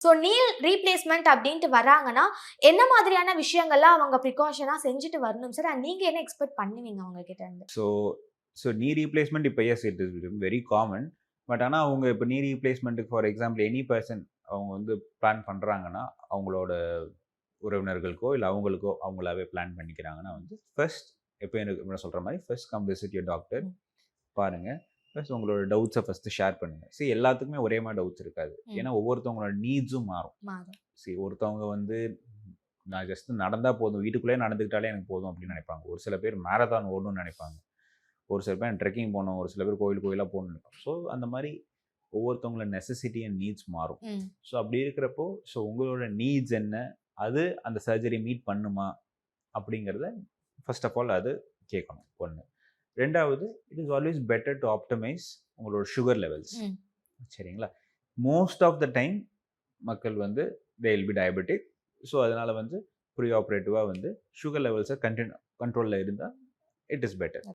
So Neil replacement அப்படின்ட்டு வராங்கன்னா, என்ன மாதிரியான விஷயங்கள்லாம் அவங்க ப்ரிகாஷனா செஞ்சுட்டு வரணும் சார்? அண்ட் நீங்க என்ன எக்ஸ்பெக்ட் பண்ணுவீங்க அவங்க கிட்ட இருந்து? ஸோ நீ ரீப்ளேஸ்மெண்ட் இப்போ S it is very common. But ஆனா அவங்க இப்போ நீ ரீப்ளேஸ்மெண்ட்டுக்கு ஃபார் எக்ஸாம்பிள் எனி பெர்சன் அவங்க வந்து பிளான் பண்றாங்கன்னா, அவங்களோட உறவினர்களுக்கோ, இல்ல அவங்களுக்கோ அவங்களாவே பிளான் பண்ணிக்கிறாங்கன்னா வந்து, ஃபர்ஸ்ட் எப்போ எனக்கு நான் சொல்ற மாரி first come visit your doctor. ம். பாருங்க. ஃபர்ஸ்ட் உங்களோட டவுட்ஸ ஃபர்ஸ்ட் ஷேர் பண்ணுங்க. எல்லாத்துக்குமே ஒரே மாரி டவுட்ஸ் இருக்காது. ம். ஏன்னா ஒவ்வொருத்தவங்களோட நீட்ஸும் மாறும். மாறும். ஒருத்தவங்க வந்து நான் ஜஸ்ட் நடந்தா போதும், வீட்டுக்குள்ளேயே நடந்துக்கிட்டாலே எனக்கு போதும் அப்படின்னு நினைப்பாங்க. ஒரு சில பேர் மாரத்தான் ஓடணும்னு நினைப்பாங்க. ஒரு சில பேர் ட்ரெக்கிங் போணும், ஒரு சில பேர் கோயில் கோயிலா போகணும்னு நினைப்பாங்க. அந்த மாரி ஒவ்வொருத்தவங்களோட நெசசிட்டி அண்ட் நீட்ஸ் மாறும். ம். அப்படி இருக்கிறப்போ, உங்களோட நீட்ஸ் என்ன? அது அந்த சர்ஜரி மீட் பண்ணுமா? அப்படிங்கிறத ஃபர்ஸ்ட் ஆஃப் ஆல் அது கேட்கணும் 1. 2வது it is always better to optimise உங்களோட சுகர் லெவல்ஸ். ம். சரிங்களா? மோஸ்ட் ஆஃப் த டைம் மக்கள் வந்து தே வில் பி டயபெட்டிக். அதனால வந்து ப்ரீ ஆப்பரேட்டிவா வந்து சுகர் லெவல்ஸ கண்ட்ரோல்ல இருந்தா இட் இஸ் பெட்டர்.